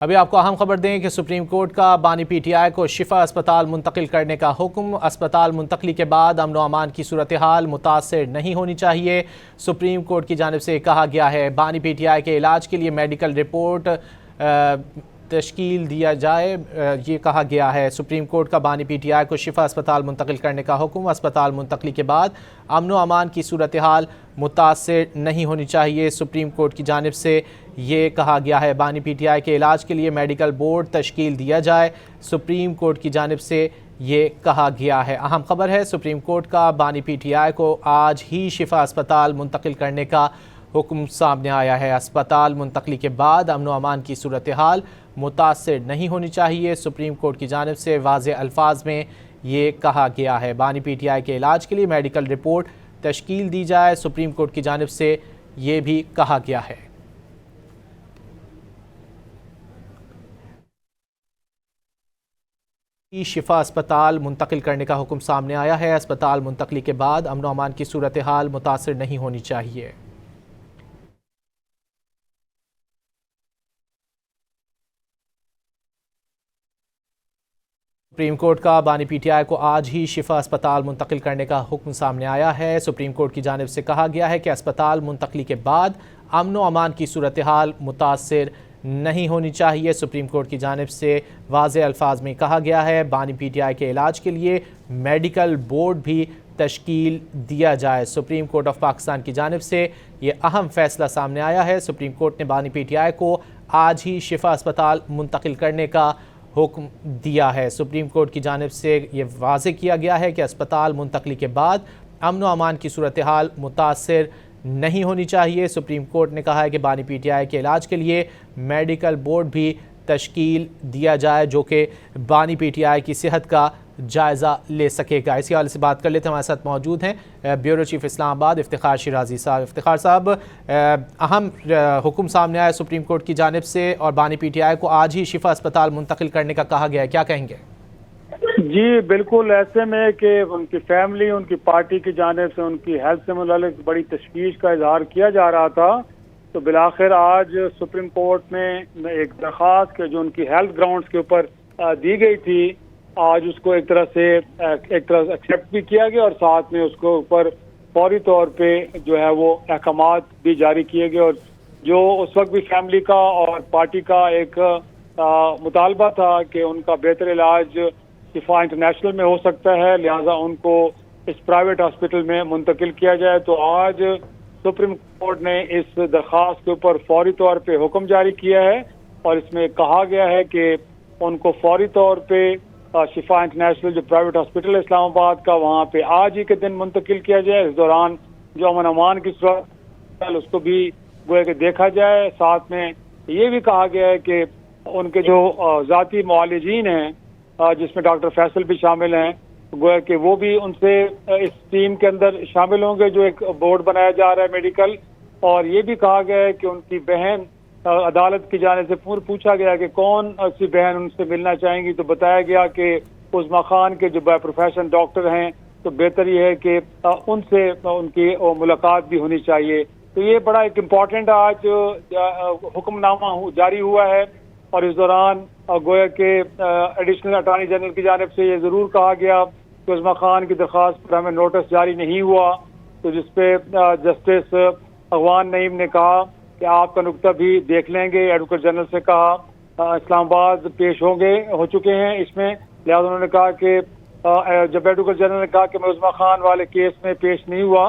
अभी आपको अहम खबर दें कि सुप्रीम कोर्ट का बानी पीटीआई को शिफा अस्पताल मुंतकिल करने का हुक्म। अस्पताल मुंतकली के बाद अमन व अमान की सूरत हाल मुतासर नहीं होनी चाहिए। सुप्रीम कोर्ट की जानिब से कहा गया है बानी पीटीआई के इलाज के लिए मेडिकल रिपोर्ट तश्कील दिया जाए। ये कहा गया है सुप्रीम कोर्ट का बानी पीटीआई को शिफा अस्पताल मुंतकिल करने का हुक्म। अस्पताल मुंतकली के बाद अमन व अमान की सूरत हाल मुतासर नहीं होनी चाहिए। सुप्रीम कोर्ट की जानिब से ये कहा गया है बानी पीटीआई के इलाज के लिए मेडिकल बोर्ड तश्कील दिया जाए। सुप्रीम कोर्ट की जानिब से ये कहा गया है। अहम खबर है सुप्रीम कोर्ट का बानी पीटीआई को आज ही शिफा अस्पताल मुंतकिल करने का हुक्म सामने आया है। अस्पताल मुंतकली के बाद अमन व अमान की सूरत हाल मुतासर नहीं होनी चाहिए। सुप्रीम कोर्ट की जानिब से वाज़े अल्फाज में ये कहा गया है बानी पीटीआई के इलाज के लिए मेडिकल रिपोर्ट तश्कील दी जाए। सुप्रीम कोर्ट की जानिब से ये भी कहा गया है। शिफा अस्पताल मुंतकिल करने का हुक्म सामने आया है। अस्पताल मुंतकली के बाद अमन व अमान की सूरत हाल मुतासर नहीं होनी चाहिए। सुप्रीम कोर्ट का बानी पीटीआई को आज ही शिफा अस्पताल मुंतकिल करने का हुक्म सामने आया है। सुप्रीम कोर्ट की जानिब से कहा गया है कि अस्पताल मुंतकली के बाद अमन व अमान की सूरत हाल मुतासर नहीं होनी चाहिए। सुप्रीम कोर्ट की जानिब से वाज़े अल्फाज में कहा गया है बानी पीटीआई के इलाज के लिए मेडिकल बोर्ड भी तश्कील दिया जाए। सुप्रीम कोर्ट ऑफ पाकिस्तान की जानिब से ये अहम फैसला सामने आया है। सुप्रीम कोर्ट ने बानी पीटीआई को आज ही शिफा अस्पताल मुंतकिल करने का हुक्म दिया है। सुप्रीम कोर्ट की जानिब से ये वाज़े किया गया है कि अस्पताल मुंतकली के बाद अमन व अमान की सूरत हाल मुतासर नहीं होनी चाहिए। सुप्रीम कोर्ट ने कहा है कि बानी पीटीआई के इलाज के लिए मेडिकल बोर्ड भी तश्कील दिया जाए जो कि बानी पीटीआई की सेहत का जायज़ा ले सकेगा। इसी हवाले से बात कर लेते हैं। हमारे साथ मौजूद हैं ब्यूरो चीफ इस्लामाबाद इफ्तिखार शिराजी साहब। इफ्तिखार साहब, अहम हुक्म सामने आया सुप्रीम कोर्ट की जानिब से और बानी पीटीआई को आज ही शिफा अस्पताल मुंतकिल करने का कहा गया है, क्या कहेंगे? जी बिल्कुल, ऐसे में कि उनकी फैमिली, उनकी पार्टी की जानिब से उनकी हेल्थ से मुताल्लिक बड़ी तशवीश का इजहार किया जा रहा था, तो बिलाखिर आज सुप्रीम कोर्ट में एक दरख्वास्त के जो उनकी हेल्थ ग्राउंड्स के ऊपर दी गई थी, आज उसको एक तरह से एक्सेप्ट भी किया गया और साथ में उसको ऊपर फौरी तौर पे जो है वो अहकामात भी जारी किए गए। और जो उस वक्त भी फैमिली का और पार्टी का एक मुतालबा था कि उनका बेहतर इलाज शिफा इंटरनेशनल में हो सकता है, लिहाजा उनको इस प्राइवेट हॉस्पिटल में मुंतकिल किया जाए, तो आज सुप्रीम कोर्ट ने इस दरख्वास्त के ऊपर फौरी तौर पे हुक्म जारी किया है और इसमें कहा गया है कि उनको फौरी तौर पे शिफा इंटरनेशनल जो प्राइवेट हॉस्पिटल है इस्लामाबाद का, वहाँ पे आज ही के दिन मुंतकिल किया जाए। इस दौरान जो अमन अमान की सूरत उसको भी गोया कि देखा जाए। साथ में ये भी कहा गया है कि उनके जो ज़ाती मुआलिजीन हैं जिसमें डॉक्टर फैसल भी शामिल हैं, गोया कि वो भी उनसे इस टीम के अंदर शामिल होंगे जो एक बोर्ड बनाया जा रहा है मेडिकल। और ये भी कहा गया है कि उनकी बहन अदालत की जाने से पूछा गया कि कौन सी बहन उनसे मिलना चाहेंगी, तो बताया गया कि उस्मा खान के जो बाय प्रोफेशन डॉक्टर हैं, तो बेहतर ये है कि उनसे उनकी मुलाकात भी होनी चाहिए। तो ये बड़ा एक इम्पॉर्टेंट आज हुक्मनामा जारी हुआ है और इस दौरान गोया के एडिशनल अटॉर्नी जनरल की जानिब से ये ज़रूर कहा गया कि उस्मा खान की दरख्वास्त पर हमें नोटिस जारी नहीं हुआ, तो जिसपे जस्टिस अगवान नईम ने कहा कि आपका नुक्ता भी देख लेंगे। एडवोकेट जनरल से कहा इस्लामाबाद पेश हो चुके हैं इसमें, लिहाजा उन्होंने कहा कि जब एडवोकेट जनरल ने कहा कि मैं उस्मा खान वाले केस में पेश नहीं हुआ,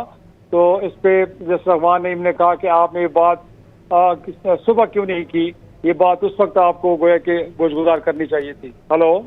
तो इस पे जस्टिस अगवान नईम ने कहा कि आपने ये बात सुबह क्यों नहीं की, ये बात उस वक्त आपको गोया के गोशगुजार करनी चाहिए थी। हेलो।